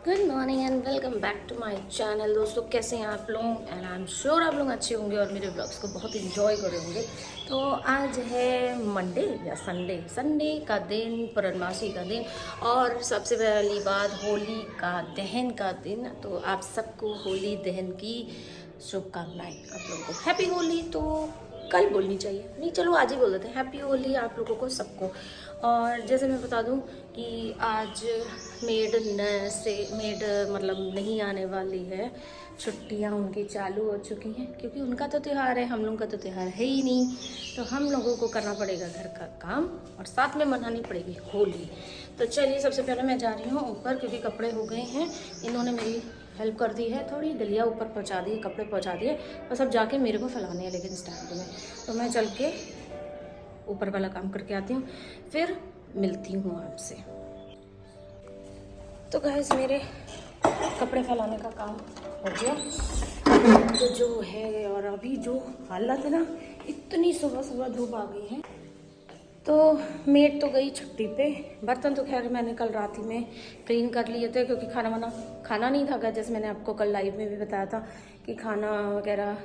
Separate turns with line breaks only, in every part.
Good morning and welcome back to my channel. दोस्तों कैसे हैं आप लोग? एंड आई एम श्योर आप लोग अच्छे होंगे और मेरे ब्लॉग्स को बहुत इंजॉय कर रहे होंगे। तो आज है मंडे या संडे का दिन, पूर्णमासी का दिन और सबसे पहली बात होली का दहन का दिन। तो आप सबको होली दहन की शुभकामनाएं। आप लोगों को हैप्पी होली तो कल बोलनी चाहिए, नहीं चलो आज ही बोल देते हैं हैप्पी होली आप लोगों को सबको। और जैसे मैं बता दूं कि आज मेड मतलब नहीं आने वाली है, छुट्टियां उनकी चालू हो चुकी हैं क्योंकि उनका तो त्यौहार है, हम लोगों का तो त्यौहार है ही नहीं। तो हम लोगों को करना पड़ेगा घर का काम और साथ में मनानी पड़ेगी होली। तो चलिए सबसे पहले मैं जा रही हूँ ऊपर क्योंकि कपड़े हो गए हैं, इन्होंने मेरी हेल्प कर दी है थोड़ी, दलिया ऊपर पहुंचा दिए, कपड़े पहुंचा दिए, बस अब जाके मेरे को फैलाने हैं लेकिन स्टैंड में। तो मैं चल के ऊपर वाला काम करके आती हूँ, फिर मिलती हूँ आपसे। तो गाइस मेरे कपड़े फैलाने का काम हो गया तो जो है, और अभी जो हालत है ना, इतनी सुबह सुबह धूप आ गई है। तो मेड तो गई छुट्टी पे। बर्तन तो खैर मैंने कल रात ही में क्लीन कर लिए थे क्योंकि खाना नहीं था। जैसे मैंने आपको कल लाइव में भी बताया था कि खाना वगैरह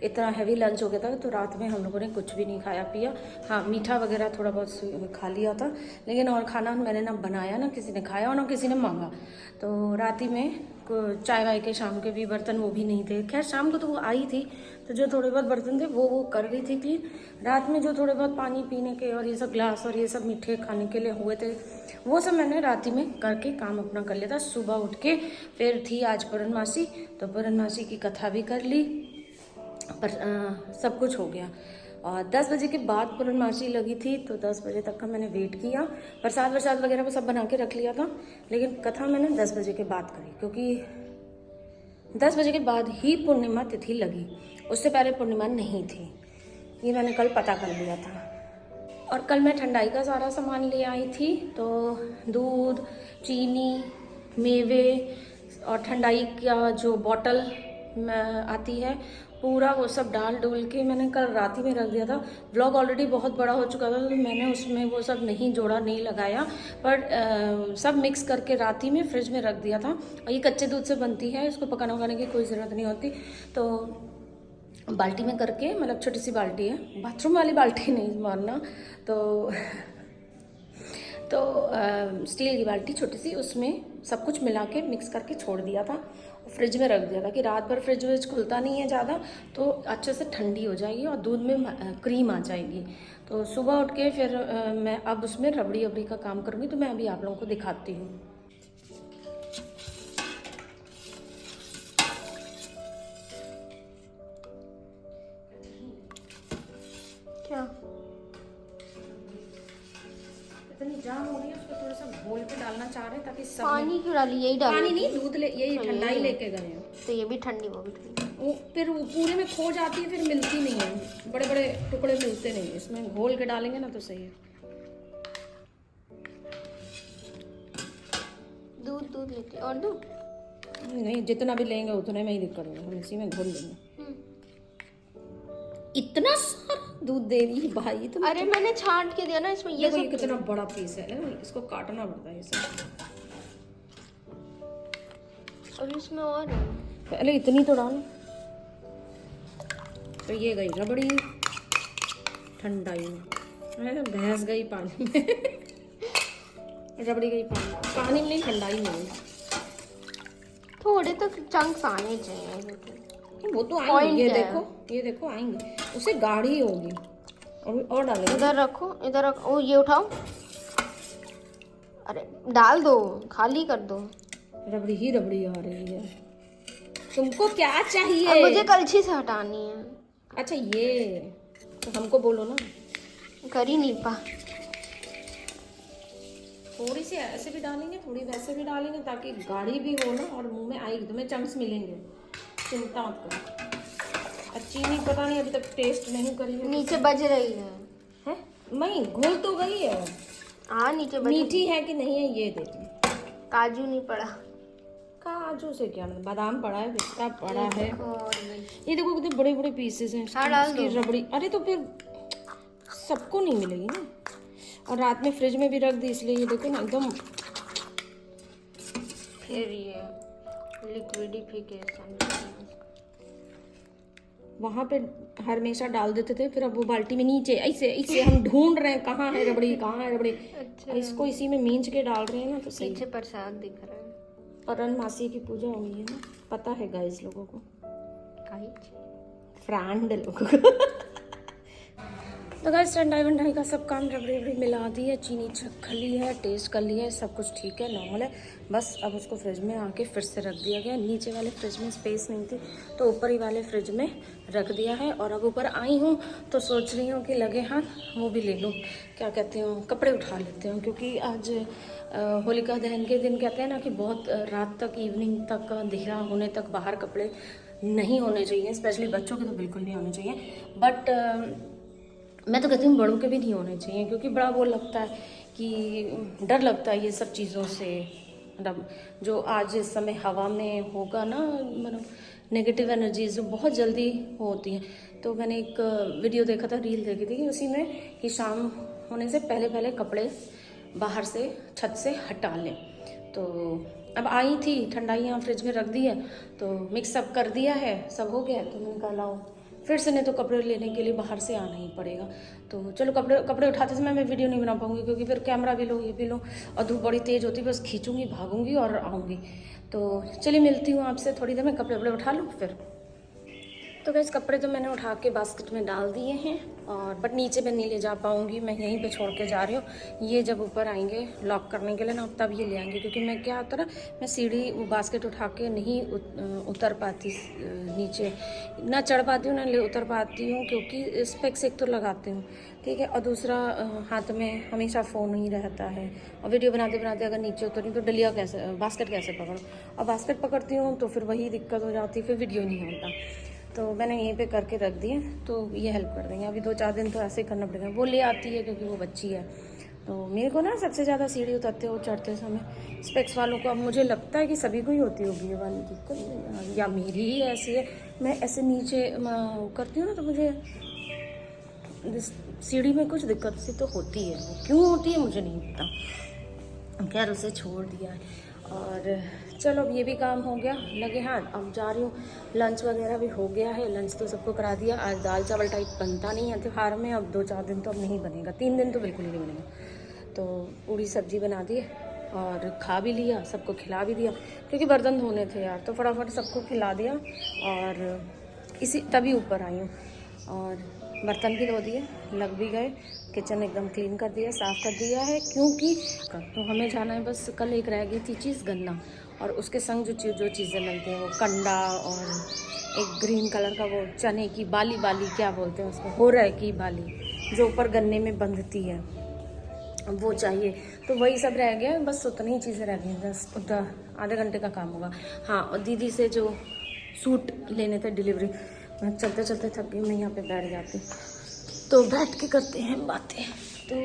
इतना हैवी लंच हो गया था, तो रात में हम लोगों ने कुछ भी नहीं खाया पिया। हाँ, मीठा वगैरह थोड़ा बहुत खा लिया था, लेकिन और खाना मैंने ना बनाया, ना किसी ने खाया और ना किसी ने मांगा। तो रात ही में चाय वाय के शाम के भी बर्तन वो भी नहीं थे। खैर शाम को तो वो आई थी, तो जो थोड़े बहुत बर्तन थे वो कर गई थी क्लीन। रात में जो थोड़े बहुत पानी पीने के और ये सब ग्लास और ये सब मीठे खाने के लिए हुए थे, वो सब मैंने रात ही में करके काम अपना कर लिया था। सुबह उठ के फिर थी आज पूर्णमासी, तो पूर्णमासी की कथा भी कर ली, पर सब कुछ हो गया। और 10 बजे के बाद पूर्णमासी लगी थी, तो 10 बजे तक का मैंने वेट किया। प्रसाद वरसाद वगैरह वो सब बना के रख लिया था, लेकिन कथा मैंने 10 बजे के बाद करी क्योंकि 10 बजे के बाद ही पूर्णिमा तिथि लगी, उससे पहले पूर्णिमा नहीं थी। ये मैंने कल पता कर लिया था। और कल मैं ठंडाई का सारा सामान ले आई थी, तो दूध, चीनी, मेवे और ठंडाई का जो बॉटल आती है, पूरा वो सब डाल डोल के मैंने कल रात ही में रख दिया था। व्लॉग ऑलरेडी बहुत बड़ा हो चुका था, तो मैंने उसमें वो सब नहीं जोड़ा, नहीं लगाया, पर सब मिक्स करके रात ही में फ्रिज में रख दिया था। और ये कच्चे दूध से बनती है, इसको पकाने वकाने की कोई ज़रूरत नहीं होती। तो बाल्टी में करके, मतलब छोटी सी बाल्टी है, बाथरूम वाली बाल्टी नहीं मानना, तो स्टील की बाल्टी छोटी सी, उसमें सब कुछ मिला के मिक्स करके छोड़ दिया था, फ्रिज में रख दिया था कि रात भर फ्रिज व्रिज खुलता नहीं है ज़्यादा, तो अच्छे से ठंडी हो जाएगी और दूध में क्रीम आ जाएगी। तो सुबह उठ के फिर मैं अब उसमें रबड़ी अबड़ी का काम करूँगी, तो मैं अभी आप लोगों को दिखाती हूँ। क्या इतनी जाम हो रही है, उसको थोड़ा सा घोल के डालना चाह रहे हैं ताकि सब
पानी क्यों डाली? यही डाली?
पानी नहीं, दूध यही ठंडाई लेके गए हैं,
तो ये भी ठंडी, वो भी ठंडी।
वो फिर वो पूरे में खो जाती है, फिर मिलती नहीं है, बड़े बड़े टुकड़े मिलते नहीं है। इसमें घोल के डालेंगे ना तो सही है।
दूध लेते और दूध
नहीं, जितना भी लेंगे उतने में ही दिक्कत होगा, हम इसी में घोल लेंगे। इतना सारा दूध दे रही भाई तुम।
अरे मैंने छांट के दिया ना इसमें। ये सब
कितना बड़ा पीस है, इसको काटना पड़ता है ये सब।
और इसमें और
पहले इतनी तो डाल। तो ये गई रबड़ी ठंडाई में, भैंस गई पानी में रबड़ी गई पानी में नहीं, ठंडाई में।
थोड़े तो चंक्स आने चाहिए,
वो तो आएंगे, ये देखो आएंगे, उसे गाढ़ी होगी। और डालेंगे।
इधर रखो, इधर रखो। ओ ये उठाओ, अरे डाल दो, खाली कर दो।
रबड़ी ही रबड़ी आ रही है। तुमको क्या चाहिए?
अब मुझे कलछी से हटानी है।
अच्छा ये तो हमको बोलो ना,
कर ही नहीं पा।
थोड़ी सी ऐसे भी डालेंगे, थोड़ी वैसे भी डालेंगे, ताकि गाढ़ी भी हो ना और मुंह में आएगी, तुम्हें चंक्स मिलेंगे, चिंता मत करो। चीनी पता नहीं अभी तक टेस्ट नहीं करी है,
नीचे बज रही है।
नहीं घुल तो गई है।
हाँ नीचे बज।
मीठी है कि नहीं है ये देखो।
काजू नहीं पड़ा।
काजू से क्या, बादाम पड़ा है, पिस्ता पड़ा है। ये देखो कितने बड़े बड़े पीसेस हैं।
हाँ डाल दो।
रबड़ी, अरे तो फिर सबको नहीं मिलेगी ना। और रात में फ्रिज में भी रख दी, इसलिए ये देखो ना एकदम
फिर ये लिक्विडिफिकेशन।
वहाँ पे हमेशा डाल देते थे, फिर अब वो बाल्टी में नीचे ऐसे ऐसे हम ढूंढ रहे हैं कहाँ है रबड़ी, कहाँ है रबड़ी।
अच्छा,
इसको इसी में मींच के डाल रहे हैं ना, तो सही।
पीछे प्रसाद दिख रहा है।
परन मासी की पूजा हुई है ना, पता है गाइस लोगों को, फ्रेंड लोगों को। तो गाइस ठंडाई वंडाई का सब काम रबड़ी वबड़ी मिला दी है, चीनी चख ली है, टेस्ट कर लिया है, सब कुछ ठीक है, नॉर्मल है। बस अब उसको फ्रिज में आके फिर से रख दिया गया। नीचे वाले फ्रिज में स्पेस नहीं थी तो ऊपर ही वाले फ्रिज में रख दिया है। और अब ऊपर आई हूँ तो सोच रही हूँ कि लगे हाथ वो भी ले लूँ, क्या कहते हैं, कपड़े उठा लेते हैं, क्योंकि आज होलिका दहन के दिन कहते हैं ना कि बहुत रात तक, इवनिंग तक, अंधेरा होने तक बाहर कपड़े नहीं होने चाहिए, स्पेशली बच्चों के तो बिल्कुल नहीं होने चाहिए। बट मैं तो कहती हूँ बड़ों के भी नहीं होने चाहिए, क्योंकि बड़ा वो लगता है कि डर लगता है ये सब चीज़ों से। मतलब जो आज इस समय हवा में होगा ना, मतलब नेगेटिव एनर्जीज जो बहुत जल्दी होती हैं। तो मैंने एक वीडियो देखा था, रील देखी थी कि उसी में कि शाम होने से पहले पहले कपड़े बाहर से छत से हटा लें। तो अब आई थी ठंडाई, यहाँ फ्रिज में रख दी है, तो मिक्सअप कर दिया है, सब हो गया। तो मैंने कहा लाओ फिर से, नहीं तो कपड़े लेने के लिए बाहर से आना ही पड़ेगा। तो चलो कपड़े उठाते समय मैं वीडियो नहीं बना पाऊंगी, क्योंकि फिर कैमरा भी लो, ये भी लो, और धूप बड़ी तेज़ होती है, बस खींचूंगी, भागूंगी और आऊँगी। तो चलिए मिलती हूँ आपसे थोड़ी देर में, कपड़े उठा लूँ फिर। तो गैस कपड़े तो मैंने उठा के बास्केट में डाल दिए हैं, और बट नीचे मैं नहीं ले जा पाऊँगी, मैं यहीं पे छोड़ के जा रही हूँ। ये जब ऊपर आएंगे लॉक करने के लिए ना, तब ये ले आएंगे, क्योंकि मैं क्या होता ना, मैं सीढ़ी वो बास्केट उठा के नहीं उतर पाती नीचे, ना चढ़ पाती हूँ ना उतर पाती हूँ, क्योंकि स्पेक्स एक तो लगाती हूँ, ठीक है, और दूसरा हाथ में हमेशा फ़ोन ही रहता है, और वीडियो बनाते बनाते अगर नीचे उतरी तो डलिया कैसे, बास्केट कैसे पकड़ूँ, और बास्केट पकड़ती हूँ तो फिर वही दिक्कत हो जाती है, फिर वीडियो नहीं होता। तो मैंने यहीं पे करके रख दिए, तो ये हेल्प कर देंगे। अभी 2-4 दिन तो ऐसे ही करना पड़ेगा, वो ले आती है क्योंकि वो बच्ची है। तो मेरे को ना सबसे ज़्यादा सीढ़ी उतरते हो चढ़ते समय स्पेक्स वालों को, अब मुझे लगता है कि सभी को ही होती होगी ये वाली दिक्कत, या मेरी ही ऐसी है। मैं ऐसे नीचे करती हूँ ना, तो मुझे सीढ़ी में कुछ दिक्कत सी तो होती है, वो क्यों होती है मुझे नहीं पता। खैर उसे छोड़ दिया है। और चलो अब ये भी काम हो गया, लगे हाथ, अब जा रही हूँ। लंच वगैरह भी हो गया है, लंच तो सबको करा दिया। आज दाल चावल टाइप बनता नहीं है त्योहार में, अब 2-4 दिन तो अब नहीं बनेगा, 3 दिन तो बिल्कुल ही नहीं बनेगा। तो पूरी सब्जी बना दी और खा भी लिया, सबको खिला भी दिया, क्योंकि बर्तन धोने थे यार, तो फटाफट सबको खिला दिया और इसी तभी ऊपर आई हूँ। और बर्तन भी धो दिए, लग भी गए, किचन एकदम क्लीन कर दिया, साफ़ कर दिया है, क्योंकि तो हमें जाना है बस। कल एक रह गई थी चीज़, गन्ना, और उसके संग जो चीज़ें मिलती हैं वो कंडा, और एक ग्रीन कलर का वो चने की बाली क्या बोलते हैं उसको, हो रहा है की बाली, जो ऊपर गन्ने में बंधती है, वो चाहिए। तो वही सब रह गया, बस उतनी ही चीज़ें रह गई, बस आधे घंटे का काम होगा। हाँ, और दीदी से जो सूट लेने थे डिलीवरी, मैं चलते चलते थक गई, मैं यहाँ पे बैठ जाती, तो बैठ के करते हैं बातें। तो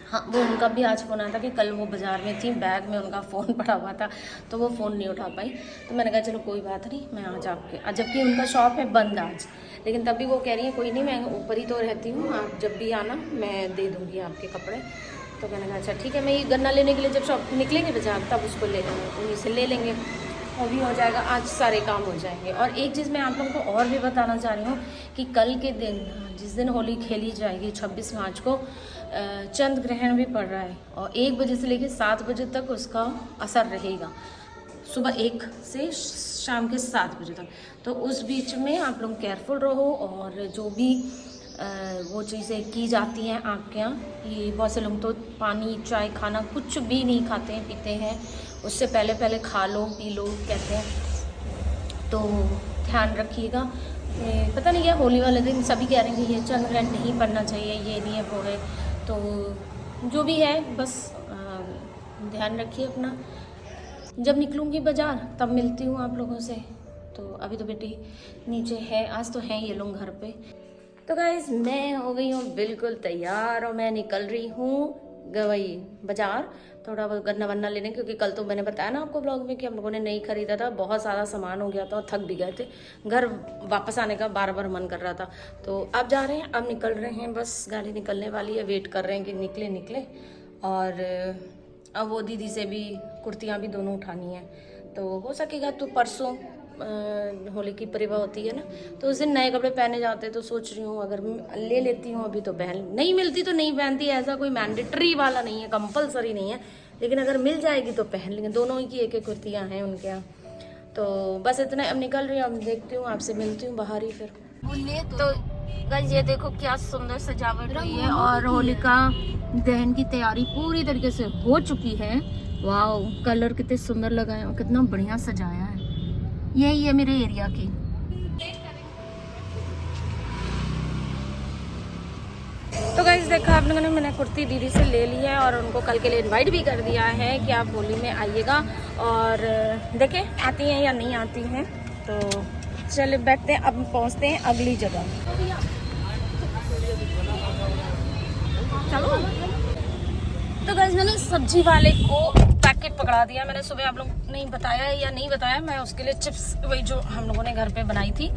हाँ, वो उनका भी आज फ़ोन आया था कि कल वो बाज़ार में थी, बैग में उनका फ़ोन पड़ा हुआ था, तो वो फ़ोन नहीं उठा पाई। तो मैंने कहा चलो कोई बात नहीं, मैं आज आपके, जबकि उनका शॉप है बंद आज, लेकिन तब भी वो कह रही है कोई नहीं, मैं ऊपर ही तो रहती हूँ, आप जब भी आना मैं दे दूँगी आपके कपड़े। तो मैंने कहा अच्छा ठीक है, मैं ये गन्ना लेने के लिए जब शॉप निकलेंगे बाज़ार तब उसको ले लेंगे, उन्हीं से ले लेंगे, वो भी हो जाएगा, आज सारे काम हो जाएंगे। और एक चीज़ मैं आप लोगों को और भी बताना चाह रही हूँ कि कल के दिन, जिस दिन होली खेली जाएगी 26 मार्च को, चंद्र ग्रहण भी पड़ रहा है, और 1 बजे से लेकर 7 बजे तक उसका असर रहेगा, सुबह 1 से शाम के 7 बजे तक। तो उस बीच में आप लोग केयरफुल रहो, और जो भी वो चीज़ें की जाती हैं आपके यहाँ, कि बहुत से लोग तो पानी, चाय, खाना कुछ भी नहीं खाते हैं पीते हैं, उससे पहले खा लो पी लो कहते हैं, तो ध्यान रखिएगा। पता नहीं क्या होली वाले दिन सभी कह रहे हैं कि ये चंद्र ग्रहण नहीं पड़ना चाहिए, ये नहीं है वो है, तो जो भी है बस ध्यान रखिए अपना। जब निकलूँगी बाज़ार तब मिलती हूँ आप लोगों से। तो अभी तो बेटी नीचे है, आज तो हैं ये लोग घर पे। तो गाइस मैं हो गई हूँ बिल्कुल तैयार, और मैं निकल रही हूँ गई बाज़ार थोड़ा बहुत गन्ना वन्ना लेने, क्योंकि कल तो मैंने बताया ना आपको ब्लॉग में कि हम लोगों ने नहीं खरीदा था, बहुत सारा सामान हो गया था और थक भी गए थे, घर वापस आने का बार बार मन कर रहा था। तो अब जा रहे हैं, अब निकल रहे हैं, बस गाड़ी निकलने वाली है, वेट कर रहे हैं कि निकले। और अब वो दीदी से भी कुर्तियाँ भी दोनों उठानी है, तो हो सकेगा तो परसों होली की परिवा होती है ना, तो उस दिन नए कपड़े पहने जाते हैं, तो सोच रही हूँ अगर ले लेती हूँ अभी तो पहन, नहीं मिलती तो नहीं पहनती, ऐसा कोई मैंडेटरी वाला नहीं है, कंपलसरी नहीं है, लेकिन अगर मिल जाएगी तो पहन लेंगे। दोनों ही की एक एक कुर्तियाँ हैं उनके यहाँ। तो बस इतना, अब निकल रही हूँ, अब देखती हूँ, आपसे मिलती हूँ बाहर ही फिर। तो गाइस ये देखो क्या सुंदर सजावट हुई है और होलिका दहन की तैयारी पूरी तरीके से हो चुकी है। वाओ, कलर कितने सुंदर लगाए हैं, कितना बढ़िया सजाया है। यही है मेरे एरिया की। तो गाइस देखा आप लोगों ने, मैंने कुर्ती दीदी से ले ली है और उनको कल के लिए इनवाइट भी कर दिया है कि आप होली में आइएगा, और देखें आती हैं या नहीं आती हैं। तो चले बैठते हैं, अब पहुंचते हैं अगली जगह। चलो। तो गाइस मैंने सब्जी वाले को पैकेट पकड़ा दिया। मैंने सुबह आप लोग नहीं बताया या नहीं बताया, मैं उसके लिए चिप्स वही जो हम लोगों ने घर पे बनाई थी,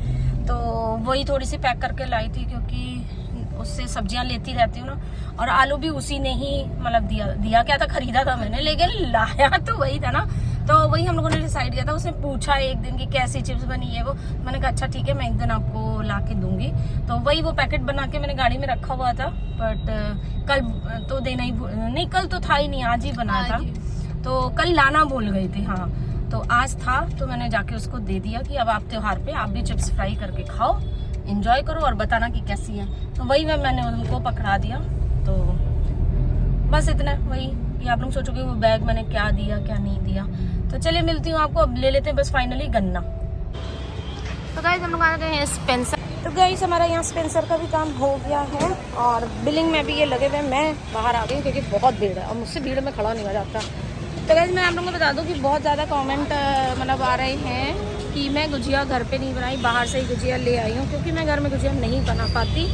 तो वही थोड़ी सी पैक करके लाई थी, क्योंकि उससे सब्जियां लेती रहती हूँ ना, और आलू भी उसी ने ही मतलब दिया क्या था, खरीदा था मैंने, लेकिन लाया तो वही था ना, तो वही हम लोगों ने डिसाइड किया था। उसने पूछा एक दिन की कैसी चिप्स बनी है वो, मैंने कहा अच्छा ठीक है, मैं एक दिन आपको ला के दूंगी। तो वही वो पैकेट बना के मैंने गाड़ी में रखा हुआ था, बट कल तो देना ही नहीं, कल तो था ही नहीं, आज ही बनाया था, तो कल लाना भूल गई थी। हाँ, तो आज था, तो मैंने जाके उसको दे दिया कि अब आप त्योहार पे आप भी चिप्स फ्राई करके खाओ, एंजॉय करो और बताना कि कैसी है। तो वही मैंने उनको पकड़ा दिया। तो बस इतना, वही कि आप लोग सोचोगे वो बैग मैंने क्या दिया क्या नहीं दिया। तो चलिए मिलती हूँ आपको, अब ले लेते हैं बस फाइनली गन्ना। तो गाइस हम लोग आ गए हैं स्पेंसर। तो गाइस हमारा यहाँ स्पेंसर का भी काम हो गया है और बिलिंग में भी ये लगे हुए। मैं बाहर आ गई क्योंकि बहुत भीड़ है और मुझसे भीड़ में खड़ा नहीं हो जाता। तो गाइस मैं आप लोगों को बता दूं कि बहुत ज़्यादा कमेंट मतलब आ रहे हैं कि मैं गुजिया घर पे नहीं बनाई, बाहर से ही गुजिया ले आई हूँ, क्योंकि मैं घर में गुजिया नहीं बना पाती,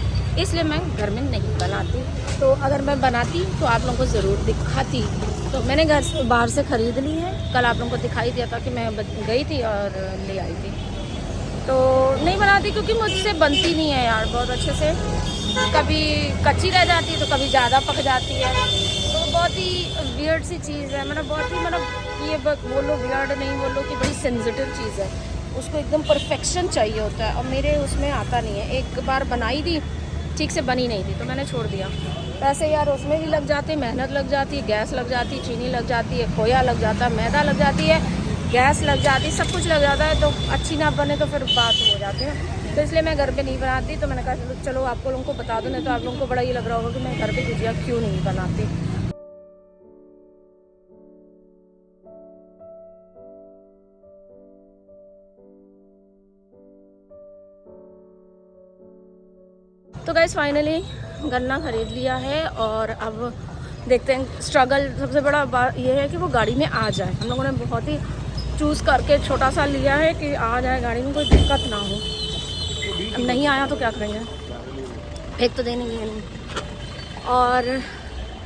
इसलिए मैं घर में नहीं बनाती। तो अगर मैं बनाती तो आप लोगों को ज़रूर दिखाती। तो मैंने घर से बाहर से ख़रीद ली है, कल आप लोगों को दिखाई दिया था कि मैं गई थी और ले आई थी। तो नहीं बनाती क्योंकि मुझसे बनती नहीं है यार बहुत अच्छे से, कभी कच्ची रह जाती है तो कभी ज़्यादा पक जाती है। तो बहुत ही वियर्ड सी चीज़ है, मतलब बहुत ही, मतलब ये बोलो वियर्ड नहीं बोलो कि बड़ी सेंसिटिव चीज़ है, उसको एकदम परफेक्शन चाहिए होता है और मेरे उसमें आता नहीं है। एक बार बनाई थी, ठीक से बनी नहीं थी तो मैंने छोड़ दिया। पैसे यार उसमें भी लग जाते, मेहनत लग जाती है, गैस लग जाती है, चीनी लग जाती है, खोया लग जाता है, मैदा लग जाती है, गैस लग जाती है, सब कुछ लग जाता है, तो अच्छी ना बने तो फिर बात हो जाती है। तो इसलिए मैं घर पे नहीं बनाती। तो मैंने कहा चलो आपको लोगों को बता दूँ, नहीं तो आप लोगों को बड़ा ही लग रहा होगा कि मैं घर पे गुजिया क्यों नहीं बनाती। तो गाइस फाइनली गन्ना खरीद लिया है और अब देखते हैं। स्ट्रगल सबसे बड़ा बात ये है कि वो गाड़ी में आ जाए। हम लोगों ने बहुत ही चूज़ करके छोटा सा लिया है कि आ जाए गाड़ी में, कोई दिक्कत ना हो। अब नहीं आया तो क्या करेंगे, फेंक तो देने की नहीं। और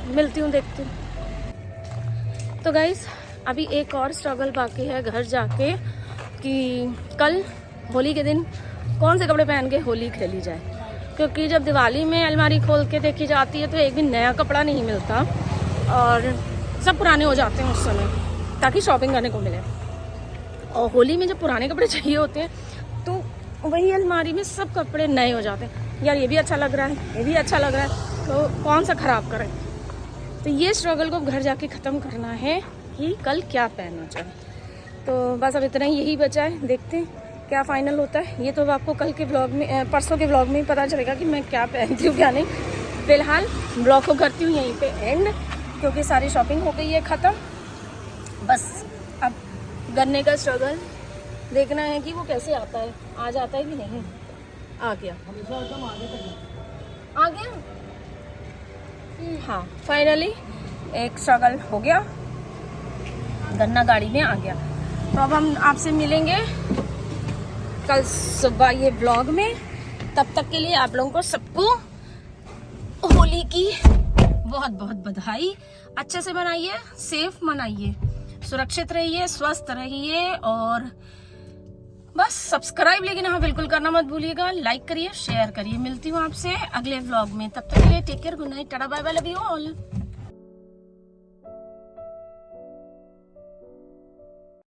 मिलती हूँ, देखती हूँ। तो गाइस अभी एक और स्ट्रगल बाकी है घर जाके कि कल होली के दिन कौन से कपड़े पहन के होली खेली जाए, क्योंकि जब दिवाली में अलमारी खोल के देखी जाती है तो एक भी नया कपड़ा नहीं मिलता और सब पुराने हो जाते हैं उस समय, ताकि शॉपिंग करने को मिले। और होली में जब पुराने कपड़े चाहिए होते हैं तो वही अलमारी में सब कपड़े नए हो जाते हैं। यार ये भी अच्छा लग रहा है, ये भी अच्छा लग रहा है, तो कौन सा ख़राब करें। तो ये स्ट्रगल को घर जाके ख़त्म करना है कि कल क्या पहनना चाहिए। तो बस अब इतना ही, यही बचा है, देखते हैं क्या फाइनल होता है। ये तो आपको कल के व्लॉग में, परसों के व्लॉग में ही पता चलेगा कि मैं क्या पहनती हूँ क्या नहीं। फ़िलहाल व्लॉग को करती हूँ यहीं पे एंड, क्योंकि सारी शॉपिंग हो गई है ख़त्म। बस अब गन्ने का स्ट्रगल देखना है कि वो कैसे आता है, आ जाता है कि नहीं। आ गया, आ गया। हाँ फाइनली एक स्ट्रगल हो गया, गन्ना गाड़ी में आ गया। तो अब हम आपसे मिलेंगे कल सुबह ये व्लॉग में। तब तक के लिए आप लोगों को सबको होली की बहुत बहुत बधाई। अच्छे से मनाइए, सेफ मनाइए, सुरक्षित रहिए, स्वस्थ रहिए और बस सब्सक्राइब लेकिन हाँ बिल्कुल करना मत भूलिएगा। लाइक करिए, शेयर करिए। मिलती हूँ आपसे अगले व्लॉग में, तब तक के लिए take care, good night, tata bye bye, love you all.